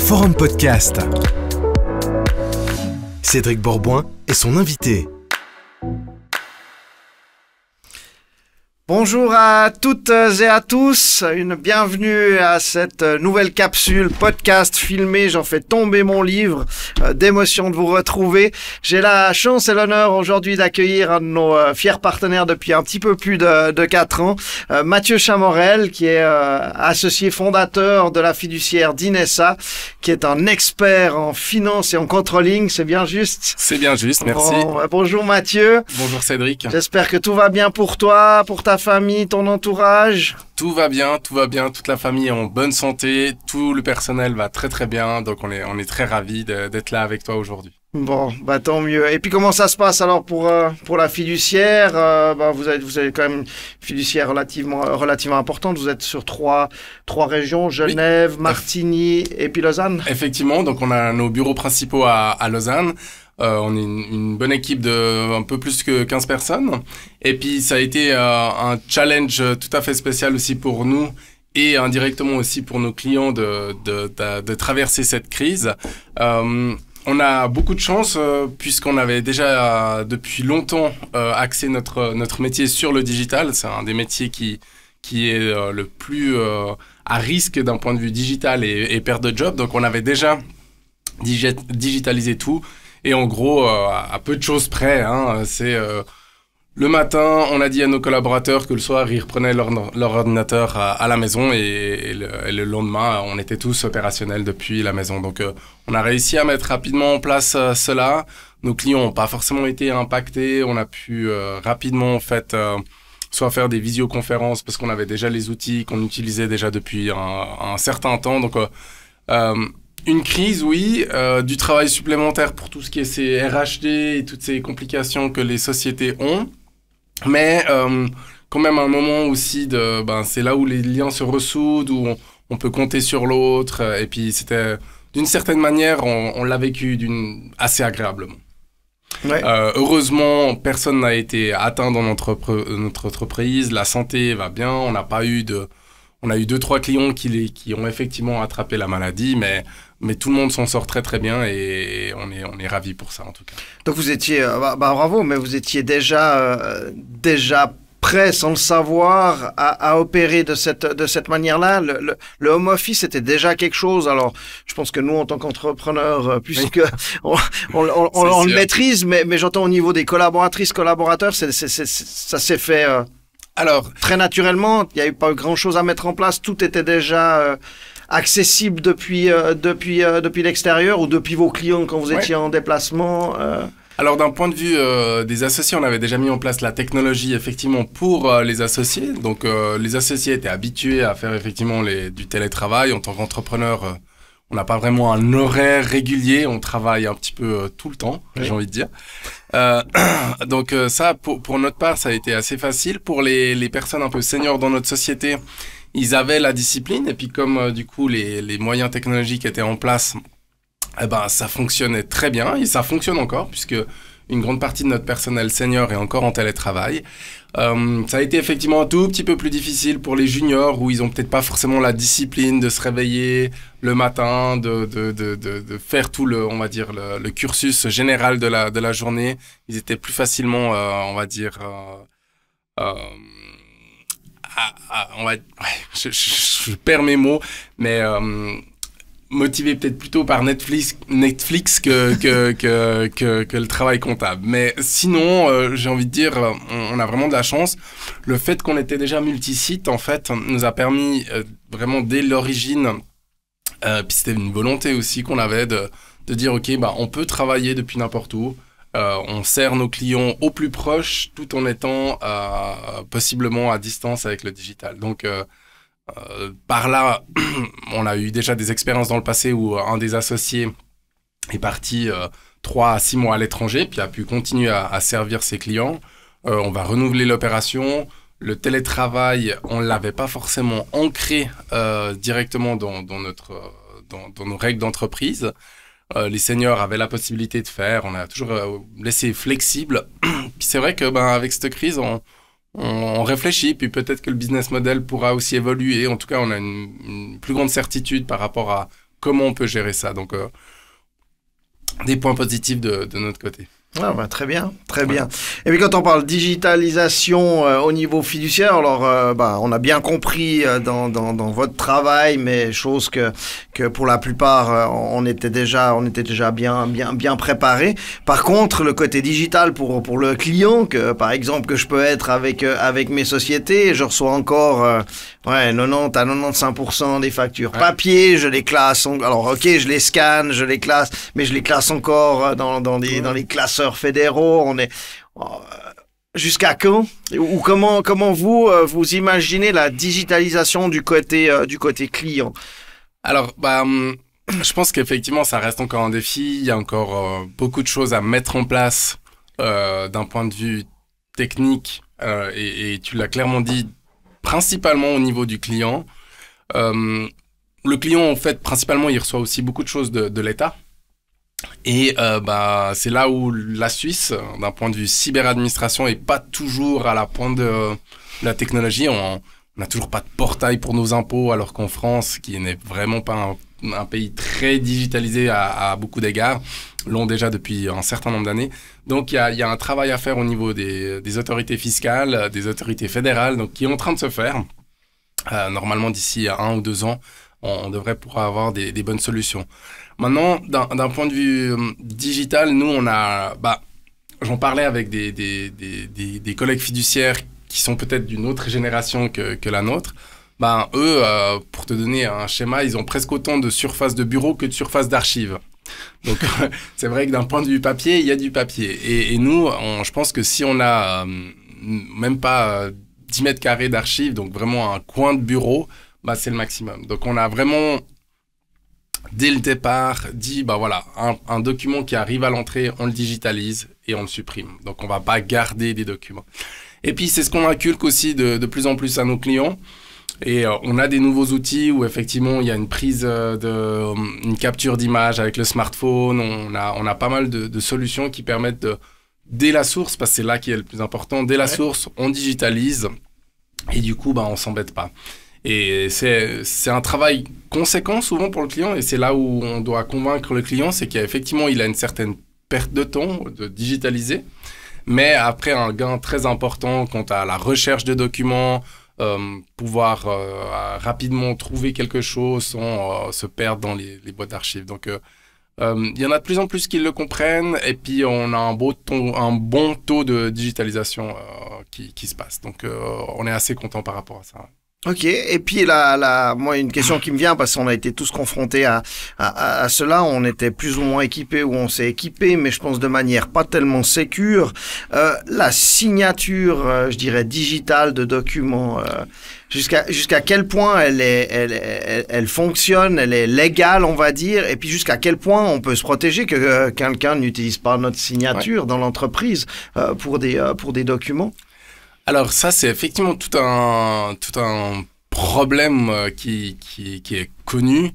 Forum Podcast. Cédric Bourboin est son invité. Bonjour à toutes et à tous, une bienvenue à cette nouvelle capsule podcast filmée. J'en fais tomber mon livre, d'émotion de vous retrouver. J'ai la chance et l'honneur aujourd'hui d'accueillir un de nos fiers partenaires depuis un petit peu plus de 4 ans, Mathieu Chamorel, qui est associé fondateur de la fiduciaire d'Inessa, qui est un expert en finance et en controlling. C'est bien juste? C'est bien juste, merci. Bonjour Mathieu. Bonjour Cédric. J'espère que tout va bien pour toi, pour ta famille, ton entourage. Tout va bien, toute la famille est en bonne santé, tout le personnel va très très bien, donc on est très ravis d'être là avec toi aujourd'hui. Bon, bah tant mieux. Et puis comment ça se passe alors pour la fiduciaire? Vous avez quand même une fiduciaire relativement importante. Vous êtes sur trois régions, Genève, oui. Martigny et puis Lausanne. Effectivement, donc on a nos bureaux principaux à Lausanne. On est une bonne équipe de un peu plus que 15 personnes. Et puis ça a été un challenge tout à fait spécial aussi pour nous et indirectement aussi pour nos clients de traverser cette crise. On a beaucoup de chance puisqu'on avait déjà depuis longtemps axé notre métier sur le digital. C'est un des métiers qui est le plus à risque d'un point de vue digital et perte de job. Donc on avait déjà digitalisé tout. Et en gros, à peu de choses près, c'est le matin, on a dit à nos collaborateurs que le soir, ils reprenaient leur ordinateur à la maison et le lendemain, on était tous opérationnels depuis la maison. Donc, on a réussi à mettre rapidement en place cela. Nos clients n'ont pas forcément été impactés. On a pu rapidement, en fait, soit faire des visioconférences parce qu'on avait déjà les outils qu'on utilisait déjà depuis un certain temps. Donc, une crise, oui, du travail supplémentaire pour tout ce qui est ces RHD et toutes ces complications que les sociétés ont, mais quand même un moment aussi c'est là où les liens se ressoudent, où on peut compter sur l'autre, et puis c'était d'une certaine manière, on l'a vécu assez agréablement. Ouais. Heureusement, personne n'a été atteint dans notre entreprise, la santé va bien, on a eu 2-3 clients qui ont effectivement attrapé la maladie, mais tout le monde s'en sort très très bien et on est ravis pour ça en tout cas. Donc vous étiez, bravo, mais vous étiez déjà prêt sans le savoir à opérer de cette manière-là. Le home office était déjà quelque chose. Alors je pense que nous en tant qu'entrepreneurs, puisque oui. on le maîtrise, mais j'entends au niveau des collaborateurs, ça s'est fait. Alors, très naturellement, il n'y a eu pas grand-chose à mettre en place. Tout était déjà accessible depuis l'extérieur ou depuis vos clients quand vous étiez en déplacement. Alors, d'un point de vue des associés, on avait déjà mis en place la technologie effectivement pour les associés. Donc, les associés étaient habitués à faire effectivement du télétravail. En tant qu'entrepreneur, on n'a pas vraiment un horaire régulier. On travaille un petit peu tout le temps, j'ai envie de dire. Donc ça, pour notre part, ça a été assez facile. Pour les personnes un peu seniors dans notre société, ils avaient la discipline. Et puis comme du coup, les moyens technologiques étaient en place, ça fonctionnait très bien. Et ça fonctionne encore, puisque une grande partie de notre personnel senior est encore en télétravail. Ça a été effectivement un tout petit peu plus difficile pour les juniors où ils ont peut-être pas forcément la discipline de se réveiller le matin, de faire tout le cursus général de la journée. Ils étaient plus facilement, je perds mes mots, mais motivé peut-être plutôt par Netflix que le travail comptable. Mais sinon, j'ai envie de dire, on a vraiment de la chance. Le fait qu'on était déjà multi-site, en fait, nous a permis vraiment dès l'origine, puis c'était une volonté aussi qu'on avait de dire, OK, on peut travailler depuis n'importe où. On sert nos clients au plus proche tout en étant possiblement à distance avec le digital. Donc, par là, on a eu déjà des expériences dans le passé où un des associés est parti 3 à 6 mois à l'étranger, puis a pu continuer à servir ses clients. On va renouveler l'opération. Le télétravail, on ne l'avait pas forcément ancré directement dans nos règles d'entreprise. Les seniors avaient la possibilité de faire. On a toujours laissé flexible. Puis c'est vrai que avec cette crise, on réfléchit, puis peut-être que le business model pourra aussi évoluer. En tout cas, on a une plus grande certitude par rapport à comment on peut gérer ça. Donc, des points positifs de notre côté. Ah bah, très bien, très bien. Et puis quand on parle digitalisation au niveau fiduciaire, alors bah, on a bien compris dans votre travail, mais chose que pour la plupart on était déjà bien préparé. Par contre, le côté digital pour le client, que par exemple que je peux être avec mes sociétés, je reçois encore 90 à 95% des factures papier, je les classe. Alors ok, je les scanne, je les classe, mais je les classe encore dans les classeurs fédéraux. On est jusqu'à quand ou comment vous imaginez la digitalisation du côté client? Alors je pense qu'effectivement ça reste encore un défi. Il y a encore beaucoup de choses à mettre en place d'un point de vue technique et tu l'as clairement dit, principalement au niveau du client. Le client, en fait, principalement, il reçoit aussi beaucoup de choses de l'État. Et c'est là où la Suisse, d'un point de vue cyberadministration, est pas toujours à la pointe de la technologie. On n'a toujours pas de portail pour nos impôts, alors qu'en France, qui n'est vraiment pas un pays très digitalisé à beaucoup d'égards, l'ont déjà depuis un certain nombre d'années. Donc, il y a un travail à faire au niveau des autorités fiscales, des autorités fédérales, donc qui est en train de se faire. Normalement, d'ici 1 ou 2 ans, on devrait pouvoir avoir des bonnes solutions. Maintenant, d'un point de vue digital, nous, on a... j'en parlais avec des collègues fiduciaires qui sont peut-être d'une autre génération que la nôtre. Eux, pour te donner un schéma, ils ont presque autant de surface de bureau que de surface d'archives. Donc, c'est vrai que d'un point de vue papier, il y a du papier. Et nous, je pense que si on a même pas 10 mètres carrés d'archives, donc vraiment un coin de bureau, c'est le maximum. Donc, on a vraiment, dès le départ, dit, voilà, un document qui arrive à l'entrée, on le digitalise et on le supprime. Donc, on va pas garder des documents. Et puis, c'est ce qu'on inculque aussi de plus en plus à nos clients. Et on a des nouveaux outils où effectivement il y a une prise une capture d'image avec le smartphone. On a pas mal de solutions qui permettent dès la source, parce que c'est là qui est le plus important, dès la source, on digitalise et du coup on s'embête pas. Et c'est un travail conséquent souvent pour le client, et c'est là où on doit convaincre le client, c'est qu'effectivement il a une certaine perte de temps de digitaliser, mais après un gain très important quant à la recherche de documents, pouvoir rapidement trouver quelque chose sans se perdre dans les boîtes d'archives. Donc, il y en a de plus en plus qui le comprennent, et puis on a un bon taux de digitalisation qui se passe. Donc, on est assez content par rapport à ça. Ok, et puis moi, une question qui me vient, parce qu'on a été tous confrontés à cela, on était plus ou moins équipés, ou on s'est équipés, mais je pense de manière pas tellement sécure. La signature, je dirais, digitale de documents, jusqu'à quel point elle fonctionne, elle est légale, on va dire, et puis jusqu'à quel point on peut se protéger que quelqu'un n'utilise pas notre signature dans l'entreprise pour des documents. Alors ça, c'est effectivement tout un problème qui est connu.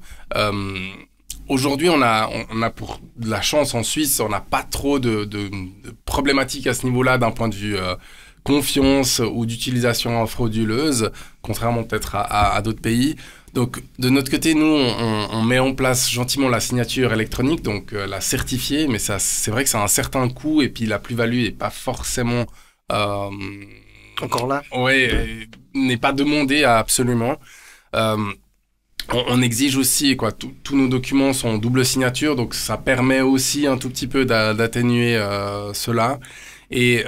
Aujourd'hui, on a pour de la chance en Suisse, on n'a pas trop de problématiques à ce niveau-là d'un point de vue confiance ou d'utilisation frauduleuse, contrairement peut-être à d'autres pays. Donc de notre côté, nous, on met en place gentiment la signature électronique, donc la certifier, mais ça, c'est vrai que ça a un certain coût, et puis la plus-value n'est pas forcément... Encore là? Oui, n'est pas demandé absolument. On exige aussi, tous nos documents sont en double signature, donc ça permet aussi un tout petit peu d'atténuer cela. Et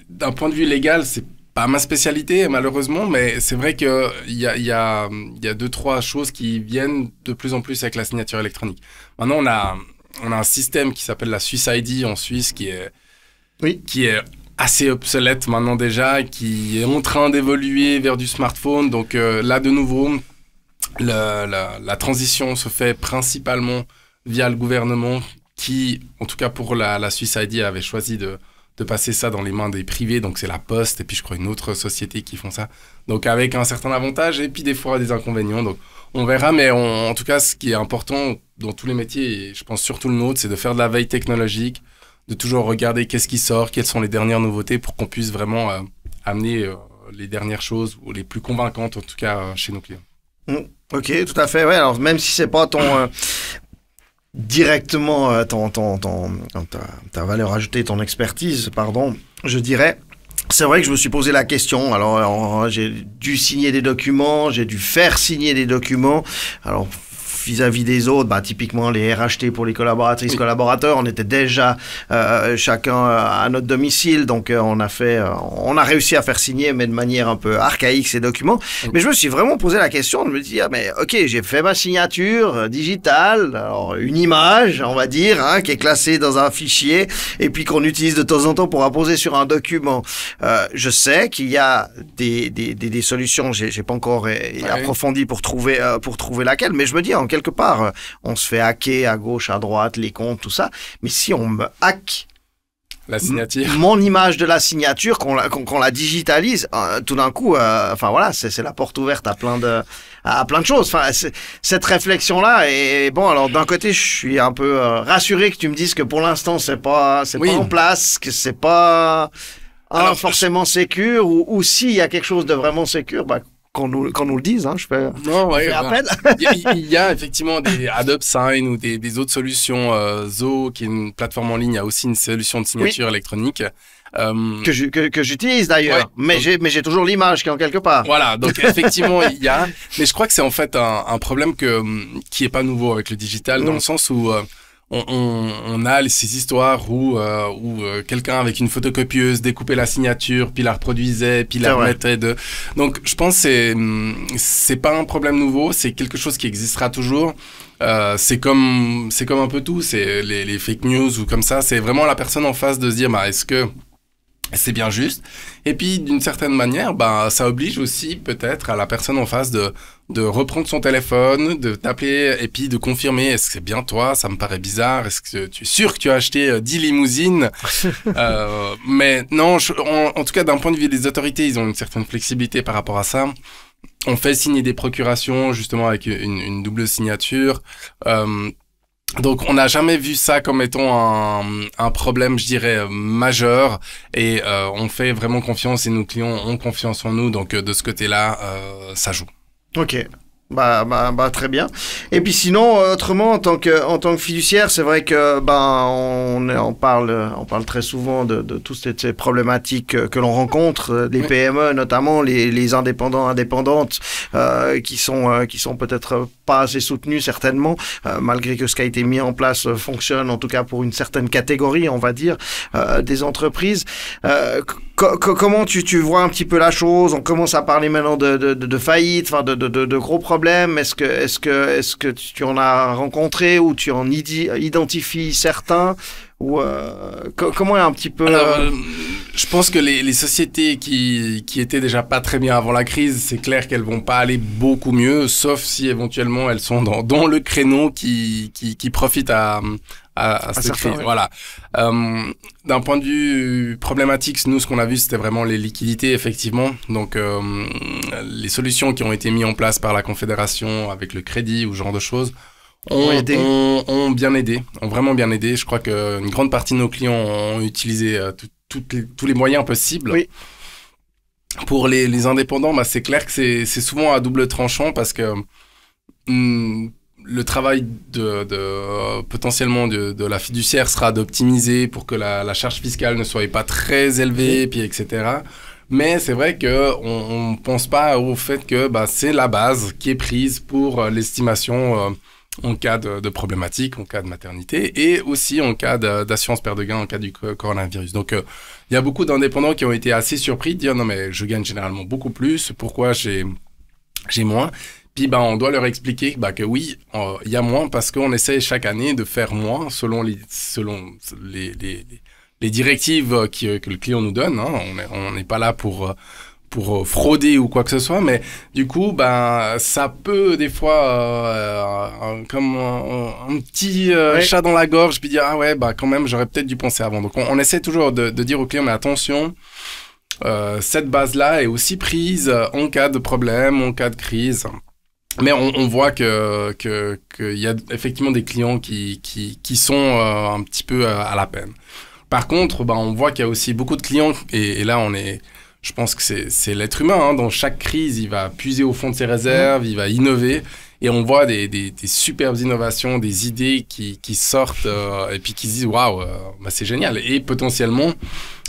d'un point de vue légal, c'est pas ma spécialité malheureusement, mais c'est vrai qu'il y a 2-3 choses qui viennent de plus en plus avec la signature électronique. Maintenant, on a un système qui s'appelle la Swiss ID en Suisse qui est assez obsolète maintenant déjà, qui est en train d'évoluer vers du smartphone. Donc là, de nouveau, la transition se fait principalement via le gouvernement qui, en tout cas pour la Swiss ID, avait choisi de passer ça dans les mains des privés. Donc c'est la Poste et puis je crois une autre société qui font ça. Donc avec un certain avantage et puis des fois des inconvénients. Donc on verra, mais en tout cas, ce qui est important dans tous les métiers, et je pense surtout le nôtre, c'est de faire de la veille technologique, de toujours regarder qu'est-ce qui sort, quelles sont les dernières nouveautés pour qu'on puisse vraiment amener les dernières choses, ou les plus convaincantes en tout cas chez nos clients. Ok, tout à fait. Ouais, alors même si c'est pas ton directement ta valeur ajoutée, ton expertise, pardon, je dirais. C'est vrai que je me suis posé la question. Alors, j'ai dû signer des documents, j'ai dû faire signer des documents. Alors, vis-à-vis des autres, typiquement les RHT pour les collaboratrices, collaborateurs, on était déjà chacun à notre domicile, donc on a réussi à faire signer, mais de manière un peu archaïque, ces documents. Mais je me suis vraiment posé la question de me dire, mais ok, j'ai fait ma signature digitale, alors une image, on va dire, qui est classée dans un fichier, et puis qu'on utilise de temps en temps pour apposer sur un document. Je sais qu'il y a des solutions, j'ai pas encore approfondi pour trouver laquelle, mais je me dis, en quelque part, on se fait hacker à gauche, à droite, les comptes, tout ça. Mais si on me hack la signature, mon image de la signature, qu'on la digitalise, tout d'un coup, voilà, c'est la porte ouverte à plein de choses. Enfin, cette réflexion-là. Et bon, alors d'un côté, je suis un peu rassuré que tu me dises que pour l'instant, c'est pas en place, que c'est pas forcément sécure, ou s'il y a quelque chose de vraiment sécure, qu'on nous le dise, je fais appel. Il y a effectivement des Adobe Sign ou des autres solutions. Zoho, qui est une plateforme en ligne, a aussi une solution de signature électronique. Que j'utilise d'ailleurs, mais j'ai toujours l'image qui est en quelque part. Voilà, donc effectivement, il y a. Mais je crois que c'est en fait un problème qui est pas nouveau avec le digital, dans le sens où on a ces histoires où quelqu'un avec une photocopieuse découpait la signature, puis la reproduisait, puis la remettait Donc, je pense que c'est pas un problème nouveau, c'est quelque chose qui existera toujours. C'est comme un peu tout, c'est les fake news ou comme ça. C'est vraiment la personne en face de se dire, est-ce que c'est bien juste? Et puis, d'une certaine manière, ça oblige aussi peut-être à la personne en face de reprendre son téléphone, de t'appeler et puis de confirmer, est-ce que c'est bien toi? Ça me paraît bizarre. Est-ce que tu es sûr que tu as acheté 10 limousines? Mais non, en tout cas, d'un point de vue des autorités, ils ont une certaine flexibilité par rapport à ça. On fait signer des procurations, justement, avec une double signature. Donc, on n'a jamais vu ça comme étant un problème, je dirais, majeur. Et on fait vraiment confiance et nos clients ont confiance en nous. Donc, de ce côté-là, ça joue. Ok. Très bien. Et puis sinon, autrement, en tant que fiduciaire, c'est vrai que on parle très souvent de toutes ces problématiques que l'on rencontre, les PME notamment, les indépendantes, qui sont peut-être pas assez soutenues certainement, malgré que ce qui a été mis en place fonctionne, en tout cas pour une certaine catégorie, on va dire, des entreprises. Comment tu vois un petit peu la chose? On commence à parler maintenant de faillite, de gros problèmes. Est-ce que tu en as rencontré ou tu en identifies certains? Ou comment est un petit peu... Alors, je pense que les sociétés qui étaient déjà pas très bien avant la crise, c'est clair qu'elles vont pas aller beaucoup mieux, sauf si éventuellement elles sont dans le créneau qui profite à cette crise. Oui. Voilà. D'un point de vue problématique, nous, ce qu'on a vu, c'était vraiment les liquidités, effectivement. Donc, les solutions qui ont été mises en place par la Confédération avec le crédit ou ce genre de choses ont bien aidé, ont vraiment bien aidé. Je crois qu'une grande partie de nos clients ont utilisé tous les moyens possibles. Oui. Pour les indépendants, c'est clair que c'est souvent à double tranchant parce que le travail potentiellement de la fiduciaire sera d'optimiser pour que la charge fiscale ne soit pas très élevée, puis etc. Mais c'est vrai que on pense pas au fait que c'est la base qui est prise pour l'estimation en cas de problématique, en cas de maternité et aussi en cas d'assurance perte de gain en cas du coronavirus. Donc, il y a beaucoup d'indépendants qui ont été assez surpris de dire non mais je gagne généralement beaucoup plus, pourquoi j'ai moins? Puis on doit leur expliquer que oui, il y a moins parce qu'on essaie chaque année de faire moins selon les directives que le client nous donne. On n'est pas là pour frauder ou quoi que ce soit, mais du coup, ça peut des fois comme un petit chat dans la gorge, puis dire quand même j'aurais peut-être dû penser avant. Donc on essaie toujours de dire au client mais attention, cette base-là est aussi prise en cas de problème, en cas de crise. Mais on voit que y a effectivement des clients qui sont un petit peu à la peine. Par contre, on voit qu'il y a aussi beaucoup de clients et là je pense que c'est l'être humain. Hein. Dans chaque crise, il va puiser au fond de ses réserves, il va innover. Et on voit des superbes innovations, des idées qui sortent et puis qui se disent waouh, bah c'est génial. Et potentiellement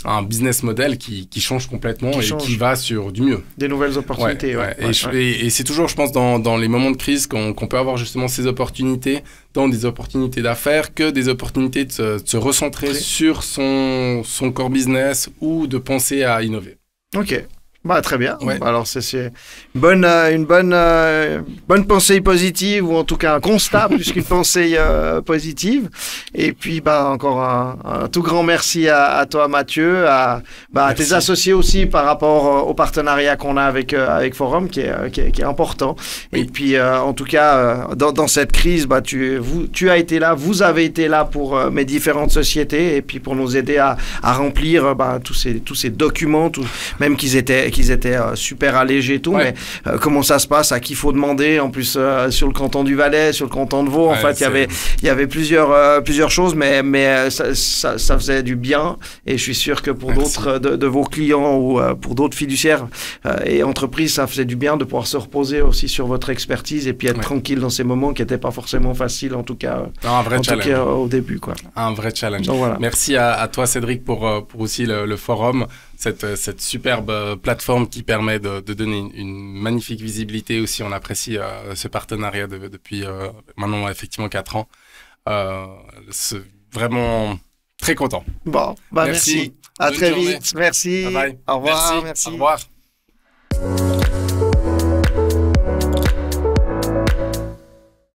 un business model qui change complètement qui va sur du mieux. Des nouvelles opportunités. Et c'est toujours, je pense, dans les moments de crise qu'on peut avoir justement ces opportunités, tant des opportunités d'affaires que des opportunités de se recentrer sur son core business ou de penser à innover. Ok. Bah, très bien. Ouais. Alors, c'est une bonne pensée positive, ou en tout cas un constat plus qu'une pensée positive. Et puis, bah, encore un tout grand merci à toi, Mathieu, à tes associés aussi par rapport au partenariat qu'on a avec Forum, qui est important. Oui. Et puis, en tout cas, dans cette crise, bah, tu as été là, vous avez été là pour mes différentes sociétés, et puis pour nous aider à remplir tous ces documents, même qu'ils étaient super allégés et tout, mais comment ça se passe, à qui faut demander, en plus sur le canton du Valais, sur le canton de Vaud, en fait il y avait plusieurs choses, mais ça faisait du bien, et je suis sûr que pour d'autres de vos clients ou pour d'autres fiduciaires et entreprises, ça faisait du bien de pouvoir se reposer aussi sur votre expertise et puis être tranquille dans ces moments qui n'étaient pas forcément faciles, en tout cas, au début, quoi. Un vrai challenge. Donc, voilà. Merci à toi, Cédric, pour aussi le forum, cette superbe plateforme qui permet de donner une magnifique visibilité aussi. On apprécie ce partenariat depuis maintenant effectivement 4 ans. C'est vraiment très content. Bon, merci. À très vite. Merci. Bye bye. Au revoir. Merci. Au revoir.